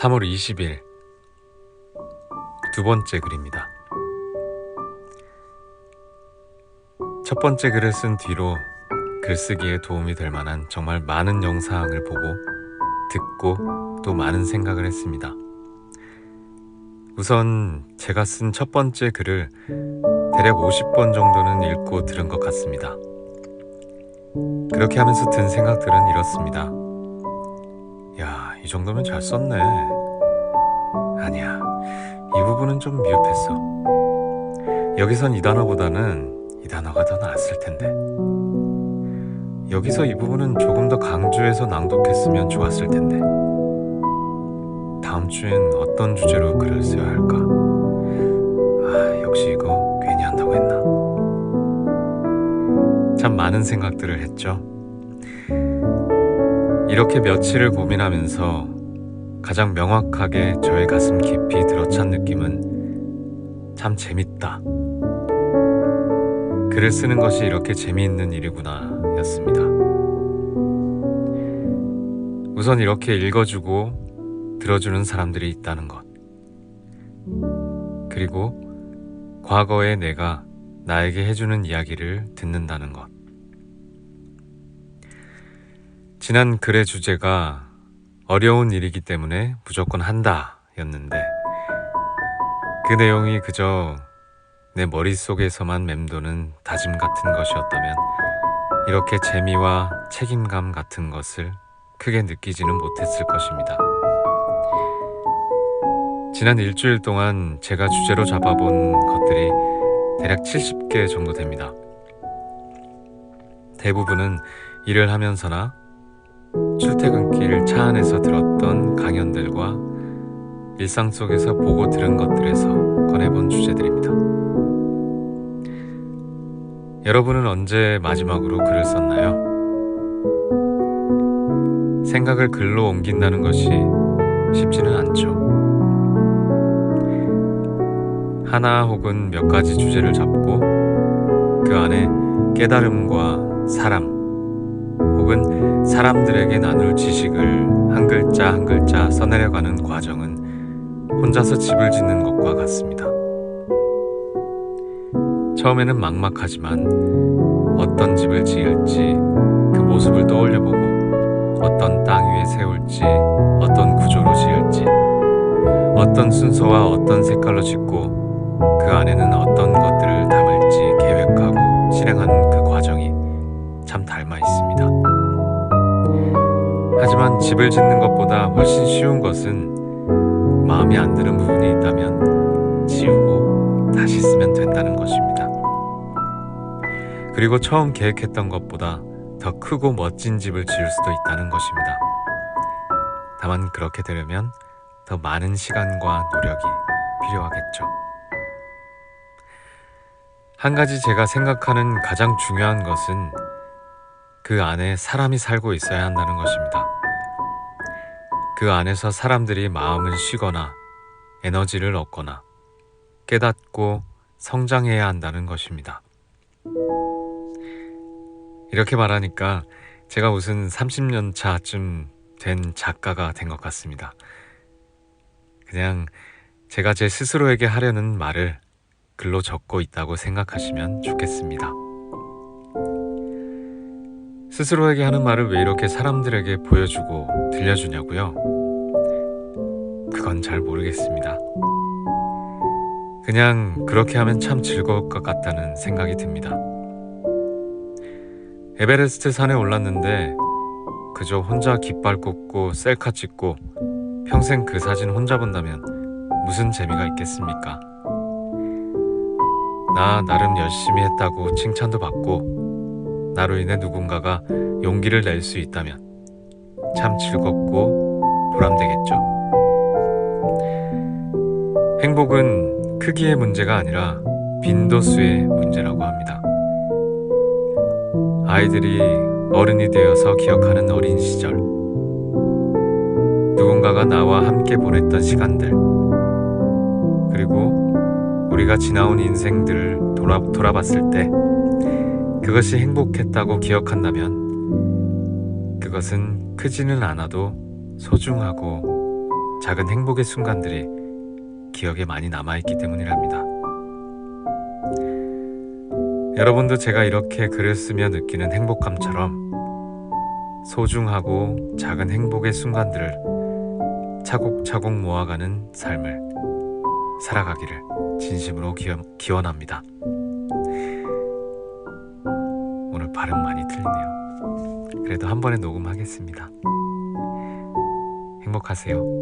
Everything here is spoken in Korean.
3월 20일 두 번째 글입니다. 첫 번째 글을 쓴 뒤로 글쓰기에 도움이 될 만한 정말 많은 영상을 보고 듣고 또 많은 생각을 했습니다. 우선 제가 쓴 첫 번째 글을 대략 50번 정도는 읽고 들은 것 같습니다. 그렇게 하면서 든 생각들은 이렇습니다. 야, 이 정도면 잘 썼네. 아니야, 이 부분은 좀 미흡했어. 여기선 이 단어보다는 이 단어가 더 나았을 텐데. 여기서 이 부분은 조금 더 강조해서 낭독했으면 좋았을 텐데. 다음 주엔 어떤 주제로 글을 써야 할까? 역시 이거 괜히 한다고 했나? 참 많은 생각들을 했죠. 이렇게 며칠을 고민하면서 가장 명확하게 저의 가슴 깊이 들어찬 느낌은 참 재밌다. 글을 쓰는 것이 이렇게 재미있는 일이구나 였습니다. 우선 이렇게 읽어주고 들어주는 사람들이 있다는 것. 그리고 과거의 내가 나에게 해주는 이야기를 듣는다는 것. 지난 글의 주제가 어려운 일이기 때문에 무조건 한다 였는데 그 내용이 그저 내 머릿속에서만 맴도는 다짐 같은 것이었다면 이렇게 재미와 책임감 같은 것을 크게 느끼지는 못했을 것입니다. 지난 일주일 동안 제가 주제로 잡아본 것들이 대략 70개 정도 됩니다. 대부분은 일을 하면서나 출퇴근길 차 안에서 들었던 강연들과 일상 속에서 보고 들은 것들에서 꺼내본 주제들입니다. 여러분은 언제 마지막으로 글을 썼나요? 생각을 글로 옮긴다는 것이 쉽지는 않죠. 하나 혹은 몇 가지 주제를 잡고 그 안에 깨달음과 사람 혹은 사람들에게 나눌 지식을 한 글자 한 글자 써내려가는 과정은 혼자서 집을 짓는 것과 같습니다. 처음에는 막막하지만 어떤 집을 지을지 그 모습을 떠올려보고 어떤 땅 위에 세울지 어떤 구조로 지을지 어떤 순서와 어떤 색깔로 짓고 그 안에는 어떤 것들을 담을지 계획하고 실행하는 그 과정이 참 닮아 있습니다. 하지만 집을 짓는 것보다 훨씬 쉬운 것은 마음에 안 드는 부분이 있다면 지우고 다시 쓰면 된다는 것입니다. 그리고 처음 계획했던 것보다 더 크고 멋진 집을 지을 수도 있다는 것입니다. 다만 그렇게 되려면 더 많은 시간과 노력이 필요하겠죠. 한 가지 제가 생각하는 가장 중요한 것은 그 안에 사람이 살고 있어야 한다는 것입니다. 그 안에서 사람들이 마음을 쉬거나 에너지를 얻거나 깨닫고 성장해야 한다는 것입니다. 이렇게 말하니까 제가 무슨 30년 차쯤 된 작가가 된 것 같습니다. 그냥 제가 제 스스로에게 하려는 말을 글로 적고 있다고 생각하시면 좋겠습니다. 스스로에게 하는 말을 왜 이렇게 사람들에게 보여주고 들려주냐고요? 그건 잘 모르겠습니다. 그냥 그렇게 하면 참 즐거울 것 같다는 생각이 듭니다. 에베레스트 산에 올랐는데 그저 혼자 깃발 꽂고 셀카 찍고 평생 그 사진 혼자 본다면 무슨 재미가 있겠습니까? 나 나름 열심히 했다고 칭찬도 받고 나로 인해 누군가가 용기를 낼 수 있다면 참 즐겁고 보람되겠죠. 행복은 크기의 문제가 아니라 빈도수의 문제라고 합니다. 아이들이 어른이 되어서 기억하는 어린 시절, 누군가가 나와 함께 보냈던 시간들, 그리고 우리가 지나온 인생들을 돌아봤을 때 그것이 행복했다고 기억한다면 그것은 크지는 않아도 소중하고 작은 행복의 순간들이 기억에 많이 남아있기 때문이랍니다. 여러분도 제가 이렇게 글을 쓰며 느끼는 행복감처럼 소중하고 작은 행복의 순간들을 차곡차곡 모아가는 삶을 살아가기를 진심으로 기원합니다. 오늘 발음 많이 틀리네요. 그래도 한 번에 녹음하겠습니다. 행복하세요.